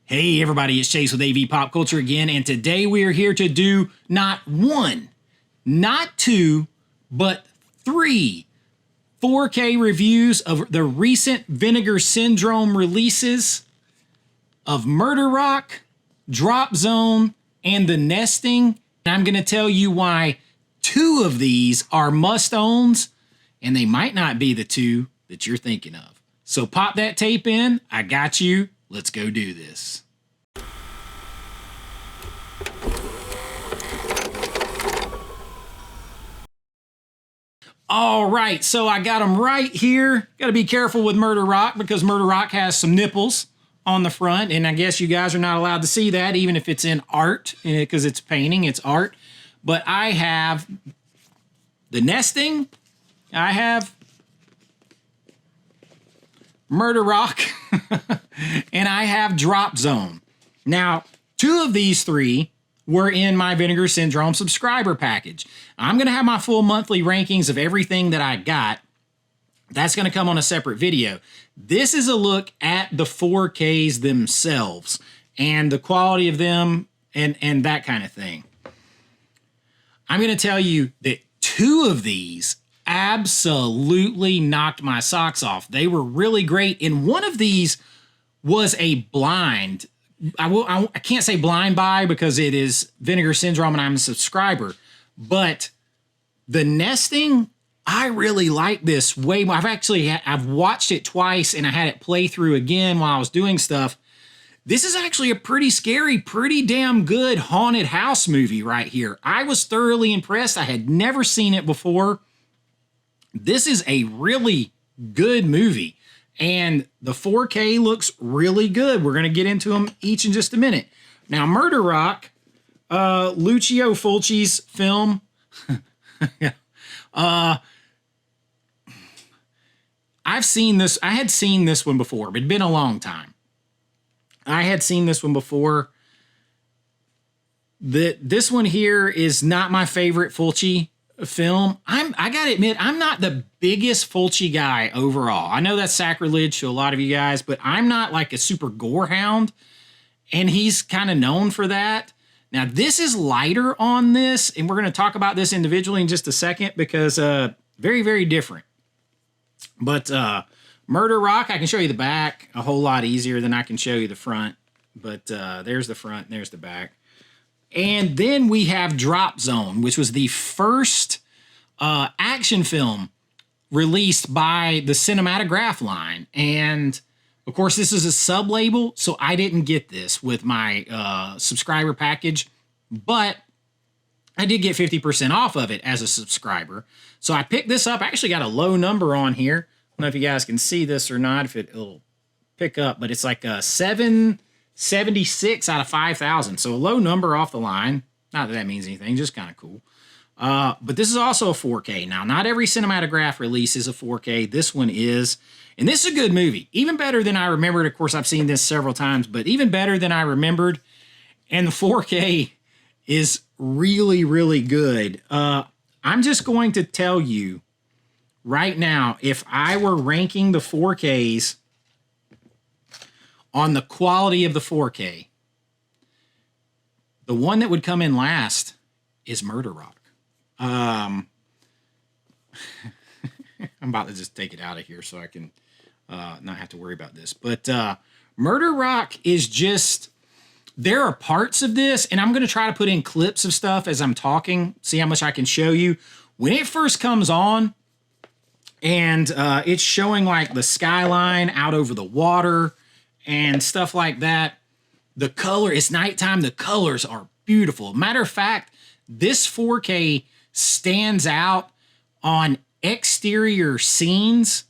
Hey everybody, it's Chase with AVA Pop Culture again, and today we are here to do not one, not two, but three 4K reviews of the recent Vinegar Syndrome releases of Murder Rock, Drop Zone, and The Nesting. And I'm going to tell you why two of these are must-owns, and they might not be the two that you're thinking of. So pop that tape in, I got you. Let's go do this. All right, so I got them right here. Got to be careful with Murder Rock because Murder Rock has some nipples on the front, and I guess you guys are not allowed to see that even if it's in art because it's painting, it's art. But I have The Nesting. I have Murder Rock, and I have Drop Zone. Now, two of these three were in my Vinegar Syndrome subscriber package. I'm going to have my full monthly rankings of everything that I got. That's going to come on a separate video. This is a look at the 4Ks themselves and the quality of them and that kind of thing. I'm going to tell you that two of these absolutely knocked my socks off. They were really great. And one of these was a blind. I can't say blind buy because it is Vinegar Syndrome and I'm a subscriber. But The Nesting, I really like this way more. I've watched it twice and I had it play through again while I was doing stuff. This is actually a pretty scary, pretty damn good haunted house movie right here. I was thoroughly impressed. I had never seen it before. This is a really good movie, and the 4K looks really good. We're going to get into them each in just a minute. Now, Murder Rock, Lucio Fulci's film. I've seen this. I had seen this one before, but it'd been a long time. I had seen this one before. This one here is not my favorite Fulci film. I gotta admit, I'm not the biggest Fulci guy overall. I know that's sacrilege to a lot of you guys, but I'm not like a super gore hound, and he's kind of known for that. Now, this is lighter on this, and we're going to talk about this individually in just a second because very, very different. But Murder Rock, I can show you the back a whole lot easier than I can show you the front. But there's the front, and there's the back. And then we have Drop Zone, which was the first action film released by the Cinematograph line. And, of course, this is a sub-label, so I didn't get this with my subscriber package. But I did get 50% off of it as a subscriber. So I picked this up. I actually got a low number on here. I don't know if you guys can see this or not, if it'll pick up. But it's like a 776 out of 5,000. So a low number off the line. Not that that means anything, just kind of cool. But this is also a 4K. Now, not every Cinematograph release is a 4K. This one is. And this is a good movie. Even better than I remembered. Of course, I've seen this several times, but even better than I remembered. And the 4K is really, really good. I'm just going to tell you right now, if I were ranking the 4Ks on the quality of the 4K, the one that would come in last is Murder Rock. I'm about to just take it out of here so I can not have to worry about this. But Murder Rock is just, there are parts of this, and I'm going to try to put in clips of stuff as I'm talking, see how much I can show you. When it first comes on, and it's showing like the skyline out over the water and stuff like that, the color, it's nighttime, the colors are beautiful. Matter of fact, this 4K stands out on exterior scenes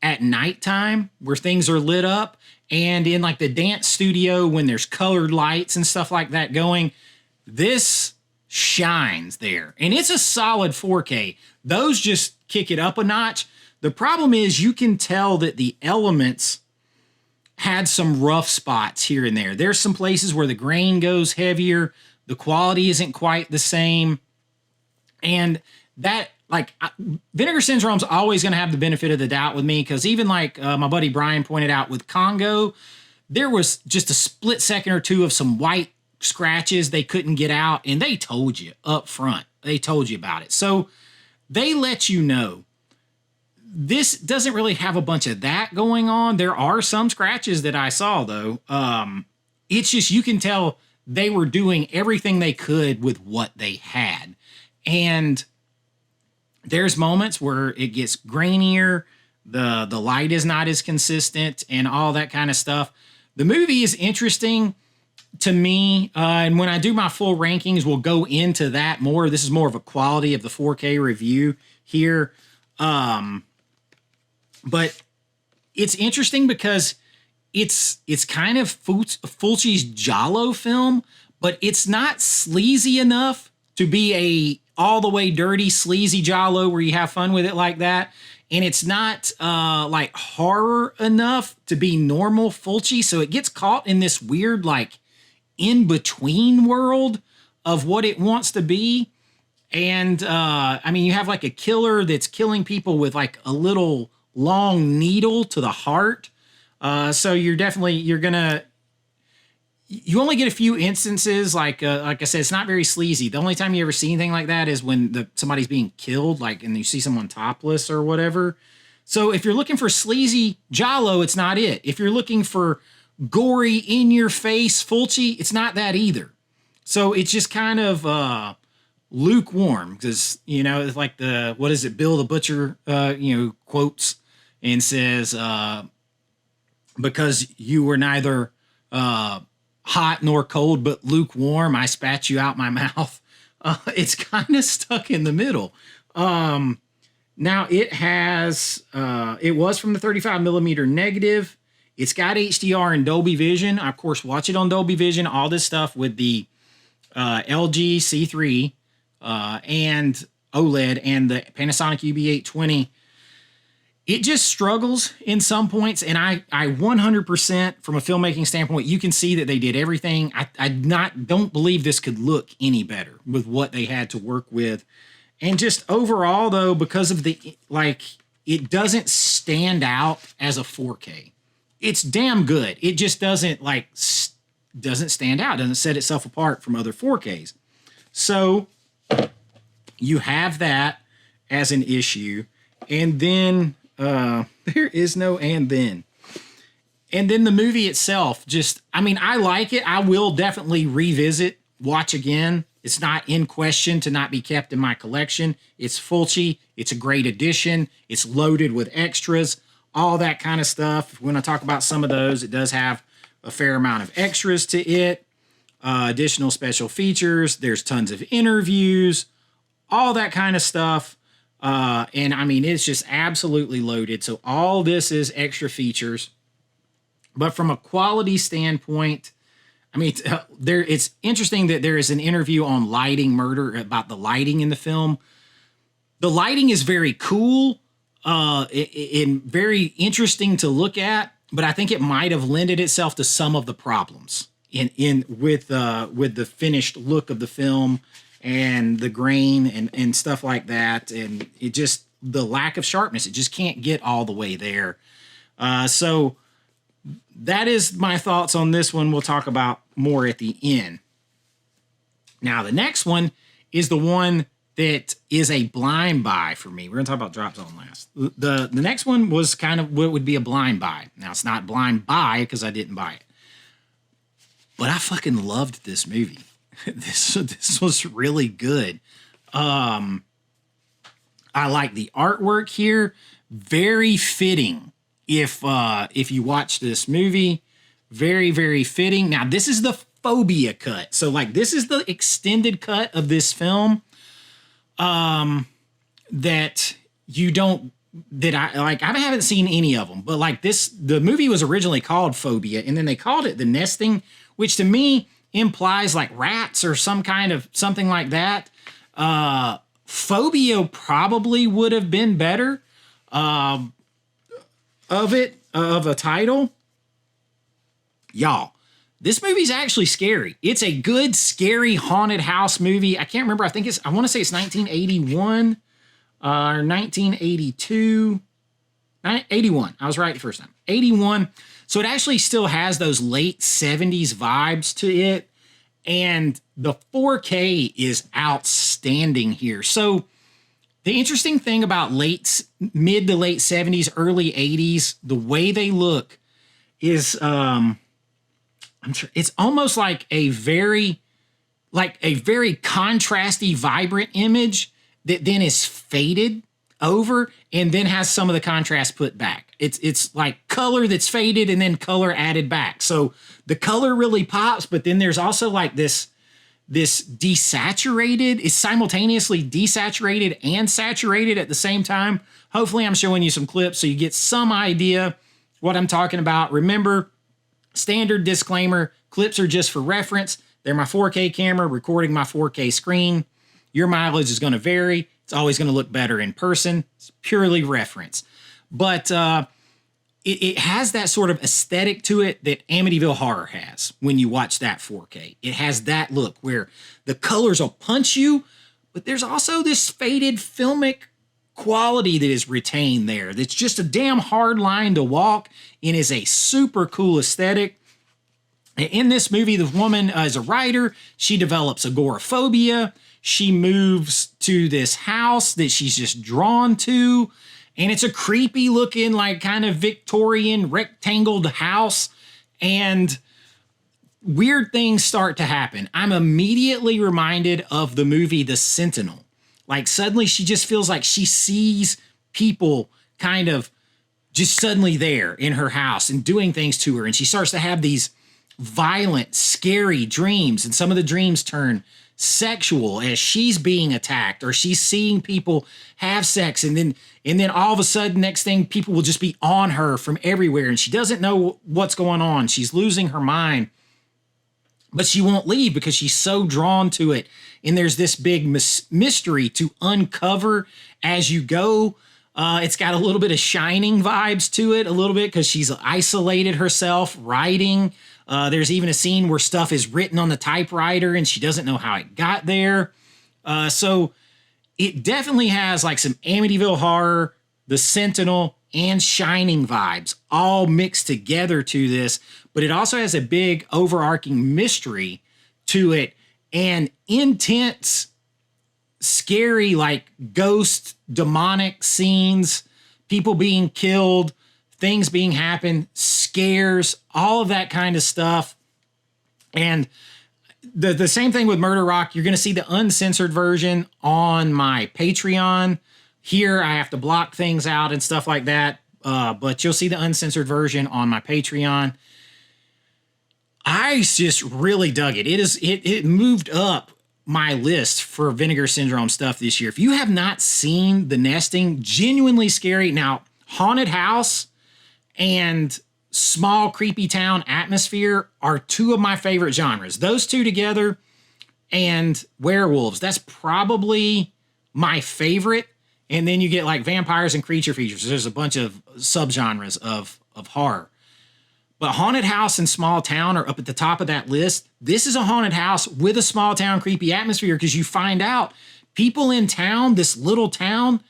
at nighttime where things are lit up, and in like the dance studio when there's colored lights and stuff like that going, this shines there. And it's a solid 4K. Those just kick it up a notch. The problem is you can tell that the elements had some rough spots here and there. There's some places where the grain goes heavier. The quality isn't quite the same. And that, like, Vinegar Syndrome's always going to have the benefit of the doubt with me, because even like my buddy Brian pointed out with Congo, there was just a split second or two of some white scratches they couldn't get out, and they told you up front. They told you about it. So they let you know. This doesn't really have a bunch of that going on. There are some scratches that I saw, though. It's just, you can tell they were doing everything they could with what they had. And there's moments where it gets grainier, the light is not as consistent, and all that kind of stuff. The movie is interesting to me, and when I do my full rankings, we'll go into that more. This is more of a quality of the 4K review here. But it's interesting because it's kind of Fulci's Giallo film, but it's not sleazy enough to be a all the way dirty, sleazy Giallo where you have fun with it like that. And it's not like horror enough to be normal Fulci. So it gets caught in this weird, like, in-between world of what it wants to be. And I mean, you have like a killer that's killing people with like a little long needle to the heart. So you only get a few instances. Like I said, it's not very sleazy. The only time you ever see anything like that is when somebody's being killed, like, and you see someone topless or whatever. So if you're looking for sleazy Giallo, it's not it. If you're looking for gory, in your face Fulci, it's not that either. So it's just kind of lukewarm, because, you know, it's like what is it, Bill the Butcher, quotes and says, because you were neither hot nor cold, but lukewarm, I spat you out my mouth. It's kind of stuck in the middle. Now it was from the 35 millimeter negative. It's got HDR and Dolby Vision. I, of course, watch it on Dolby Vision. All this stuff with the LG C3 and OLED and the Panasonic UB820. It just struggles in some points, and I 100%, from a filmmaking standpoint, you can see that they did everything. I don't believe this could look any better with what they had to work with. And just overall, though, because of it doesn't stand out as a 4K. It's damn good. It just doesn't stand out, doesn't set itself apart from other 4Ks. So you have that as an issue. And then there is no and then. And then the movie itself, I like it. I will definitely revisit, watch again. It's not in question to not be kept in my collection. It's Fulci. It's a great addition. It's loaded with extras, all that kind of stuff. When I talk about some of those, it does have a fair amount of extras to it, additional special features. There's tons of interviews, all that kind of stuff. And I mean, it's just absolutely loaded. So all this is extra features. But from a quality standpoint, I mean, it's interesting that there is an interview on Lighting Murder about the lighting in the film. The lighting is very cool, and very interesting to look at, but I think it might have lended itself to some of the problems with the finished look of the film and the grain and stuff like that. And it just, the lack of sharpness, it just can't get all the way there. So that is my thoughts on this one. We'll talk about more at the end. Now, the next one is the one that is a blind buy for me. We're going to talk about Drop Zone last. The next one was kind of what would be a blind buy. Now, it's not blind buy because I didn't buy it. But I fucking loved this movie. This was really good. I like the artwork here. Very fitting. If you watch this movie, very, very fitting. Now, this is the Phobia cut. So, this is the extended cut of this film. That I haven't seen any of them, but the movie was originally called Phobia, and then they called it The Nesting, which to me implies like rats or something like that. Phobia probably would have been better, of a title. Y'all, this movie's actually scary. It's a good, scary haunted house movie. I can't remember. I want to say it's 1981 or 1982. 81. I was right the first time. 81. So it actually still has those late 70s vibes to it. And the 4K is outstanding here. So the interesting thing about mid to late 70s, early 80s, the way they look is it's almost like a very contrasty, vibrant image that then is faded over and then has some of the contrast put back. It's like color that's faded and then color added back. So the color really pops, but then there's also like this desaturated, is simultaneously desaturated and saturated at the same time. Hopefully I'm showing you some clips so you get some idea what I'm talking about. Remember, standard disclaimer, clips are just for reference. They're my 4K camera recording my 4K screen. Your mileage is going to vary. It's always going to look better in person. It's purely reference. But it has that sort of aesthetic to it that Amityville Horror has when you watch that 4K. It has that look where the colors will punch you, but there's also this faded filmic quality that is retained there. That's just a damn hard line to walk and is a super cool aesthetic. In this movie, the woman is a writer. She develops agoraphobia. She moves to this house that she's just drawn to. And it's a creepy looking, like kind of Victorian rectangled house. And weird things start to happen. I'm immediately reminded of the movie The Sentinel. Like suddenly she just feels like she sees people kind of just suddenly there in her house and doing things to her. And she starts to have these violent, scary dreams. And some of the dreams turn sexual as she's being attacked or she's seeing people have sex. And then all of a sudden, next thing, people will just be on her from everywhere. And she doesn't know what's going on. She's losing her mind. But she won't leave because she's so drawn to it. And there's this big mystery to uncover as you go. It's got a little bit of Shining vibes to it, a little bit, because she's isolated herself writing. There's even a scene where stuff is written on the typewriter and she doesn't know how it got there. So it definitely has like some Amityville Horror, The Sentinel, and Shining vibes all mixed together to this. But it also has a big overarching mystery to it and intense, scary, like ghost, demonic scenes, people being killed, things being happened, scares, all of that kind of stuff. And the same thing with Murder Rock. You're going to see the uncensored version on my Patreon. Here, I have to block things out and stuff like that. But you'll see the uncensored version on my Patreon. I just really dug it. It moved up my list for Vinegar Syndrome stuff this year. If you have not seen The Nesting, genuinely scary. Now, haunted house and small creepy town atmosphere are two of my favorite genres. Those two together and werewolves, that's probably my favorite. And then you get like vampires and creature features. There's a bunch of subgenres of horror. But haunted house and small town are up at the top of that list. This is a haunted house with a small town creepy atmosphere because you find out people in town, this little town,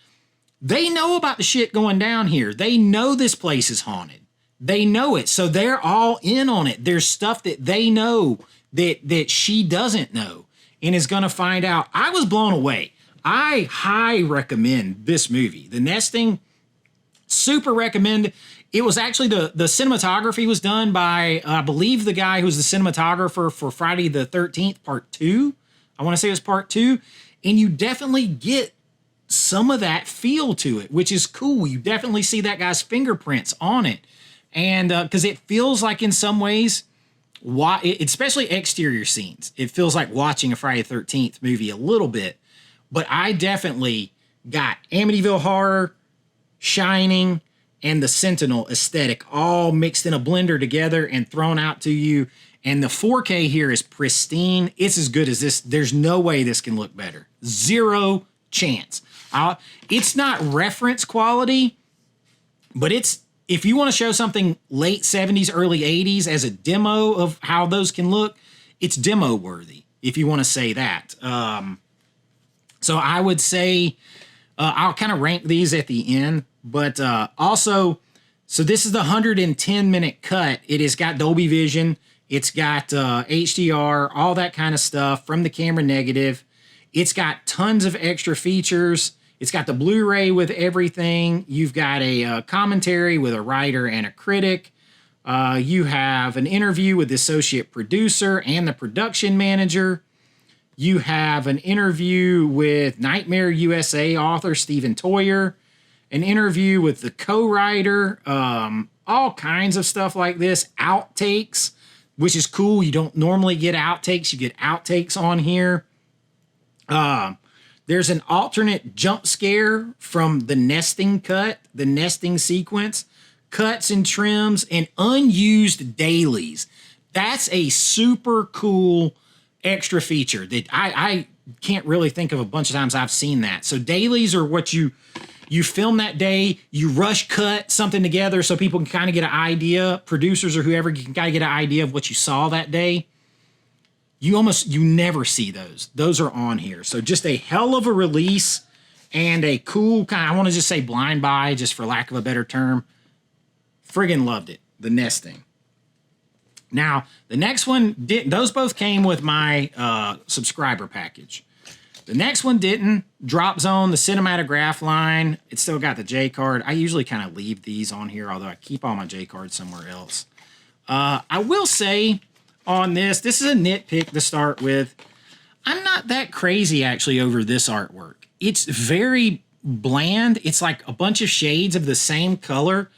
they know about the shit going down here. They know this place is haunted. They know it. So they're all in on it. There's stuff that they know that she doesn't know and is going to find out. I was blown away. I high recommend this movie. The Nesting, super recommend. It was actually the cinematography was done by, I believe, the guy who's the cinematographer for Friday the 13th, part 2. I want to say it was part 2. And you definitely get some of that feel to it, which is cool. You definitely see that guy's fingerprints on it. And because it feels like in some ways, especially exterior scenes, it feels like watching a Friday the 13th movie a little bit. But I definitely got Amityville Horror, Shining, and The Sentinel aesthetic all mixed in a blender together and thrown out to you. And the 4K here is pristine. It's as good as this. There's no way this can look better. Zero chance. It's not reference quality, but if you want to show something late 70s, early 80s as a demo of how those can look, it's demo worthy, if you want to say that. So I would say I'll kind of rank these at the end, but also So this is the 110-minute cut. It has got Dolby Vision. It's got HDR, all that kind of stuff from the camera negative. It's got tons of extra features. It's got the Blu-ray with everything. You've got a commentary with a writer and a critic. You have an interview with the associate producer and the production manager. You have an interview with Nightmare USA author Stephen Toyer, an interview with the co-writer, all kinds of stuff like this. Outtakes, which is cool. You don't normally get outtakes. You get outtakes on here. There's an alternate jump scare from the nesting cut, the nesting sequence, cuts and trims, and unused dailies. That's a super cool extra feature that I can't really think of a bunch of times I've seen that. So dailies are what you film that day, you rush cut something together so people can kind of get an idea, producers or whoever can kind of get an idea of what you saw that day. You never see those. Those are on here. So just a hell of a release and a cool kind of, I want to just say blind buy, just for lack of a better term. Friggin' loved it. The nesting. Now, the next one didn't. Those both came with my subscriber package. The next one didn't. Drop Zone, the cinematograph line. It's still got the J card. I usually kind of leave these on here, although I keep all my J cards somewhere else. I will say on this is a nitpick to start with. I'm not that crazy actually over this artwork. It's very bland. It's like a bunch of shades of the same color.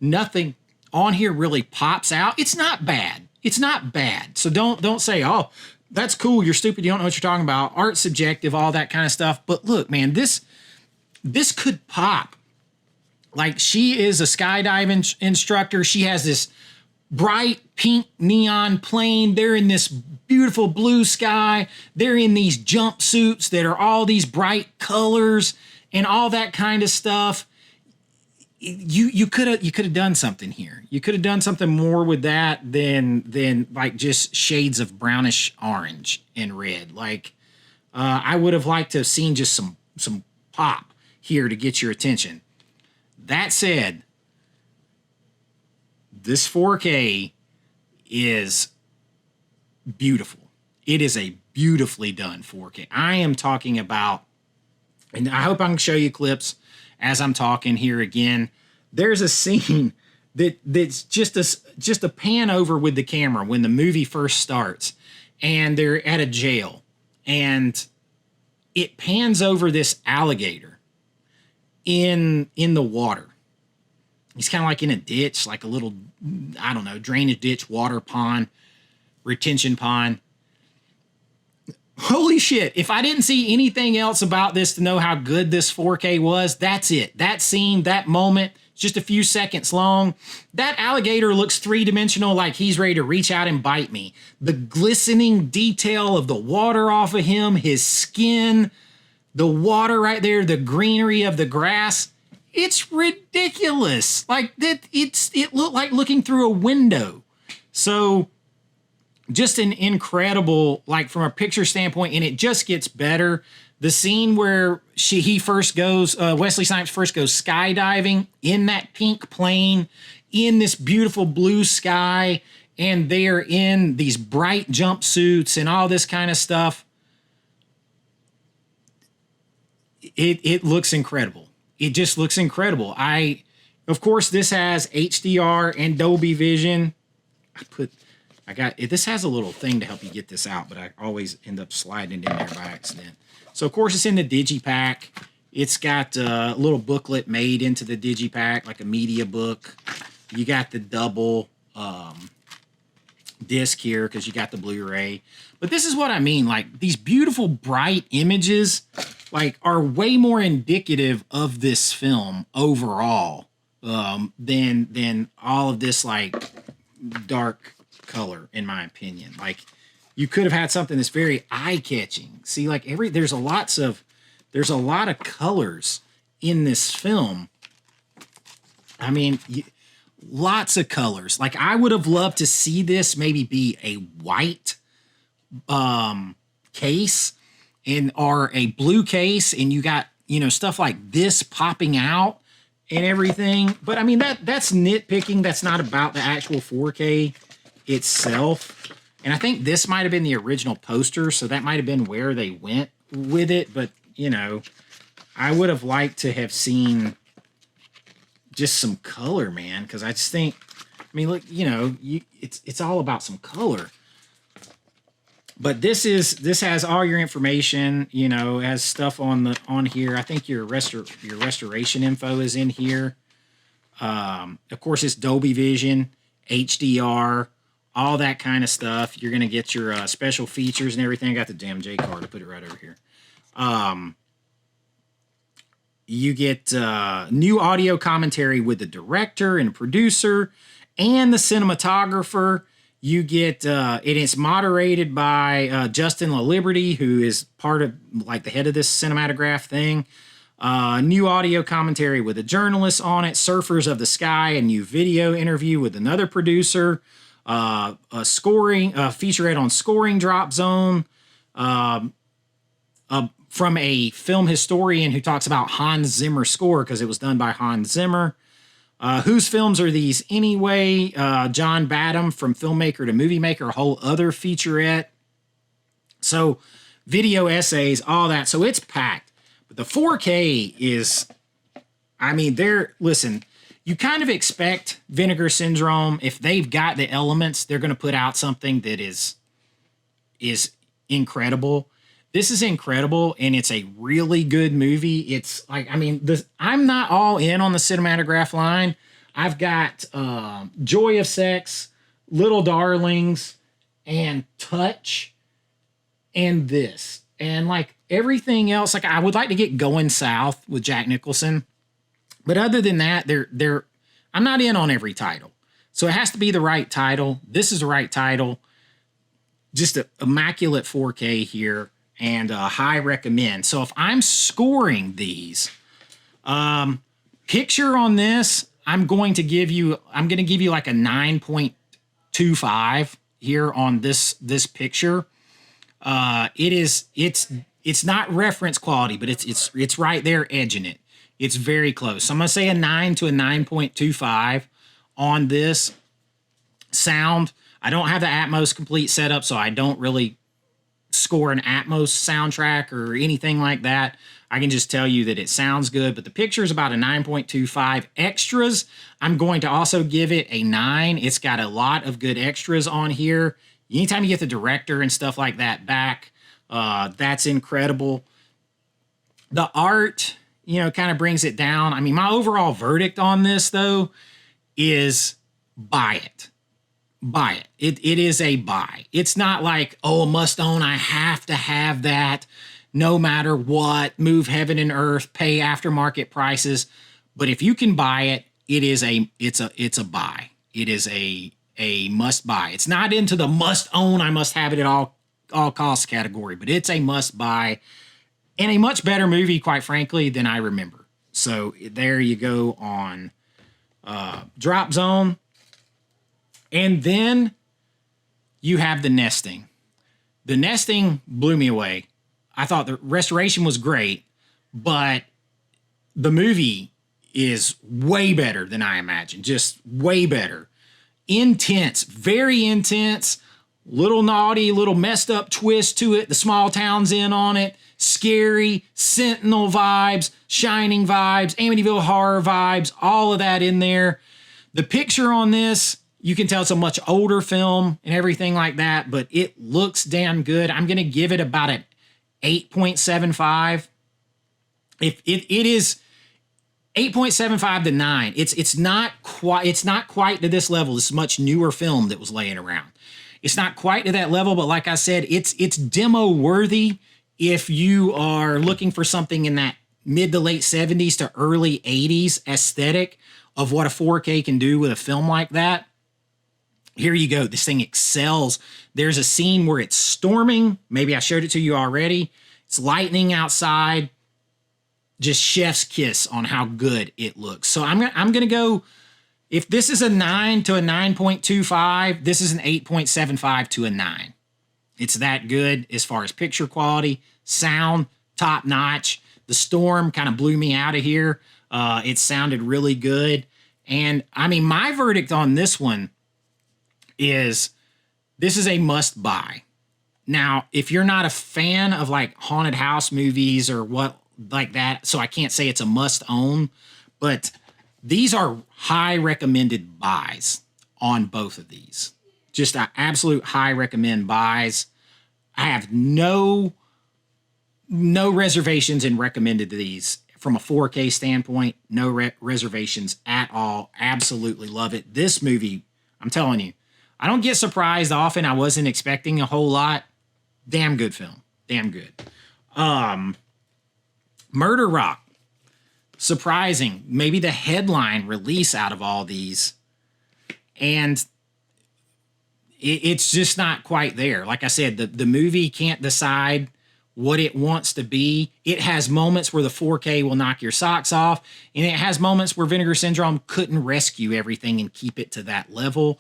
Nothing on here really pops out. It's not bad. It's not bad. So don't say, oh, that's cool, you're stupid, you don't know what you're talking about. Art's subjective, all that kind of stuff. But look, man, this could pop. Like, she is a skydiving instructor. She has this bright pink neon plane. They're in this beautiful blue sky. They're in these jumpsuits that are all these bright colors and all that kind of stuff. You could have done something here. You could have done something more with that than like just shades of brownish orange and red. Like, I would have liked to have seen just some pop here to get your attention. That said, this 4K is beautiful. It is a beautifully done 4K. I am talking about, and I hope I can show you clips as I'm talking here again. There's a scene that's just a pan over with the camera when the movie first starts, and they're at a jail, and it pans over this alligator in the water. He's kind of like in a ditch, like a little, I don't know, drainage ditch, water pond, retention pond. Holy shit, if I didn't see anything else about this to know how good this 4K was, that's it. That scene, that moment, just a few seconds long. That alligator looks three-dimensional, like he's ready to reach out and bite me. The glistening detail of the water off of him, his skin, the water right there, the greenery of the grass. It's ridiculous. Like, it looked like looking through a window. So just an incredible, like, from a picture standpoint, and it just gets better. The scene where he first goes, Wesley Snipes first goes skydiving in that pink plane, in this beautiful blue sky, and they're in these bright jumpsuits and all this kind of stuff. It looks incredible. It just looks incredible. Of course, this has HDR and Dolby Vision. This has a little thing to help you get this out, but I always end up sliding it in there by accident. So, of course, it's in the Digipack. It's got a little booklet made into the Digipack, like a media book. You got the double disc here because you got the Blu-ray. But this is what I mean. Like, these beautiful, bright images, like, are way more indicative of this film overall than all of this, like, dark color, in my opinion. Like, you could have had something that's very eye-catching. See, like, there's a lot of colors in this film. I mean, lots of colors. Like, I would have loved to see this maybe be a white case or a blue case, and you got, stuff like this popping out and everything. But I mean, that's nitpicking. That's not about the actual 4K itself. And I think this might have been the original poster, so that might have been where they went with it. But, you know, I would have liked to have seen just some color, man, because I just think, I mean, look, you know, it's all about some color. But this has all your information, you know, has stuff on here. I think your restoration info is in here. Of course, it's Dolby Vision, HDR, all that kind of stuff. You're gonna get your special features and everything. I got the damn J card to put it right over here. You get new audio commentary with the director and producer and the cinematographer. You get it's moderated by Justin LaLiberty, who is part of like the head of this cinematograph thing. New audio commentary with a journalist on it. Surfers of the Sky, a new video interview with another producer. A scoring featurette on scoring drop zone. From a film historian who talks about Hans Zimmer score because it was done by Hans Zimmer. Whose films are these anyway? John Badham, from filmmaker to movie maker, a whole other featurette. So video essays, all that. So it's packed. But the 4K is, I mean, listen, you kind of expect Vinegar Syndrome, if they've got the elements, they're going to put out something that is incredible. This is incredible, and it's a really good movie. It's like, I mean, I'm not all in on the cinematograph line. I've got Joy of Sex, Little Darlings, and Touch, and this. And like everything else, like I would like to get Going South with Jack Nicholson. But other than that, I'm not in on every title. So it has to be the right title. This is the right title. Just an immaculate 4K here. And high recommend. So if I'm scoring these, picture on this, I'm going to give you like a 9.25 here on this picture. It's not reference quality, but it's right there edging it. It's very close. So I'm gonna say a 9 to a 9.25 on this. Sound, I don't have the Atmos complete setup, so I don't really score an Atmos soundtrack or anything like that. I can just tell you that it sounds good, but the picture is about a 9.25. Extras, I'm going to also give it a 9. It's got a lot of good extras on here. Anytime you get the director and stuff like that back, that's incredible. The art, you know, kind of brings it down. I mean, my overall verdict on this, though, is buy it. Buy it. It is a buy. It's not like, oh, a must own. I have to have that no matter what. Move heaven and earth. Pay aftermarket prices. But if you can buy it, it's a buy. It is a must buy. It's not into the must own. I must have it at all costs category, but it's a must buy and a much better movie, quite frankly, than I remember. So there you go on Drop Zone. And then you have The Nesting. The Nesting blew me away. I thought the restoration was great, but the movie is way better than I imagined. Just way better. Intense, very intense, little naughty, little messed up twist to it. The small town's in on it. Scary, Sentinel vibes, Shining vibes, Amityville horror vibes, all of that in there. The picture on this, you can tell it's a much older film and everything like that, but it looks damn good. I'm going to give it about an 8.75. If it is 8.75 to 9. It's not quite to this level. This is much newer film that was laying around. It's not quite to that level, but like I said, it's demo worthy if you are looking for something in that mid to late 70s to early 80s aesthetic of what a 4K can do with a film like that. Here you go. This thing excels. There's a scene where it's storming. Maybe I showed it to you already. It's lightning outside. Just chef's kiss on how good it looks. So I'm gonna go, if this is a 9 to a 9.25, this is an 8.75 to a 9. It's that good as far as picture quality, sound, top notch. The storm kind of blew me out of here. It sounded really good. And I mean, my verdict on this one is this is a must buy. Now, if you're not a fan of like haunted house movies or what like that, so I can't say it's a must own, but these are high recommended buys on both of these. Just absolute high recommend buys. I have no reservations in recommended these from a 4K standpoint. No reservations at all. Absolutely love it. This movie, I'm telling you, I don't get surprised often. I wasn't expecting a whole lot. Damn good film. Damn good. Murder Rock. Surprising. Maybe the headline release out of all these. And it's just not quite there. Like I said, the movie can't decide what it wants to be. It has moments where the 4K will knock your socks off, and it has moments where Vinegar Syndrome couldn't rescue everything and keep it to that level.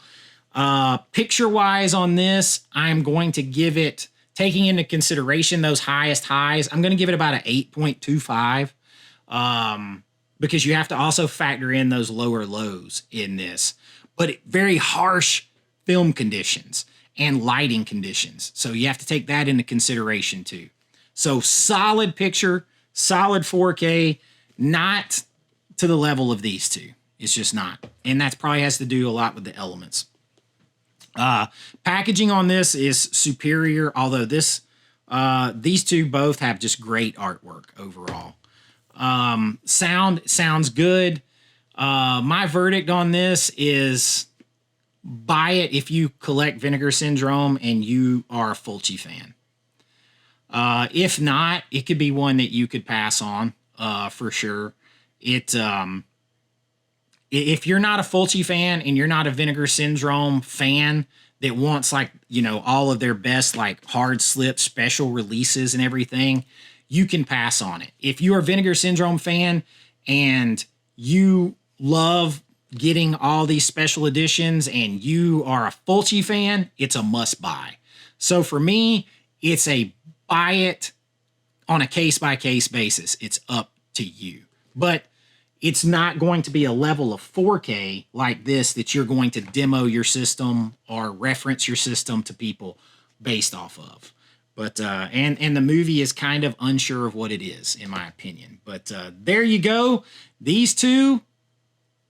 Picture-wise on this, I'm going to give it, taking into consideration those highest highs, I'm going to give it about an 8.25 because you have to also factor in those lower lows in this. But very harsh film conditions and lighting conditions. So you have to take that into consideration too. So solid picture, solid 4K, not to the level of these two. It's just not. And that probably has to do a lot with the elements. Packaging on this is superior, although these two both have just great artwork overall. Sounds good. My verdict on this is buy it if you collect Vinegar Syndrome and you are a Fulci fan. If not, it could be one that you could pass on for sure. If you're not a Fulci fan and you're not a Vinegar Syndrome fan that wants like, you know, all of their best like hard slip special releases and everything, you can pass on it. If you're a Vinegar Syndrome fan and you love getting all these special editions and you are a Fulci fan, it's a must buy. So for me, it's a buy it on a case-by-case basis. It's up to you. But it's not going to be a level of 4K like this that you're going to demo your system or reference your system to people based off of. But and the movie is kind of unsure of what it is, in my opinion. But there you go. These two,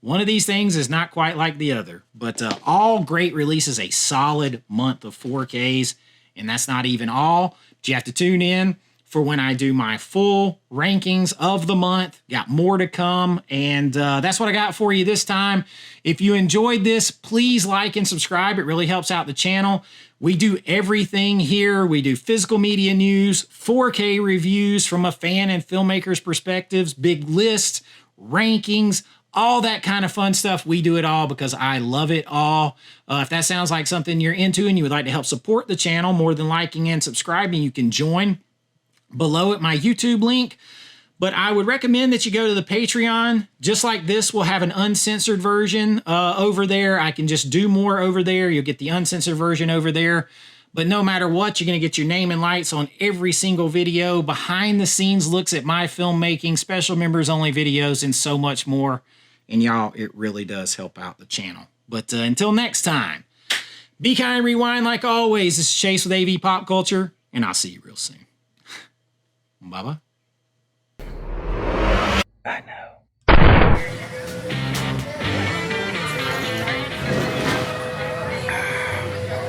one of these things is not quite like the other. But all great releases, a solid month of 4Ks. And that's not even all. But you have to tune in for when I do my full rankings of the month. Got more to come. And that's what I got for you this time. If you enjoyed this, please like and subscribe. It really helps out the channel. We do everything here. We do physical media news, 4K reviews from a fan and filmmaker's perspectives, big lists, rankings, all that kind of fun stuff. We do it all because I love it all. If that sounds like something you're into and you would like to help support the channel more than liking and subscribing, you can join below at my YouTube link. But I would recommend that you go to the Patreon. Just like this, we'll have an uncensored version over there. I can just do more over there. You'll get the uncensored version over there. But no matter what, you're going to get your name and lights on every single video, behind the scenes looks at my filmmaking, special members only videos, and so much more. And y'all, it really does help out the channel. But until next time, be kind, rewind like always. This is Chase with AV Pop Culture, and I'll see you real soon. Bye-bye. I know.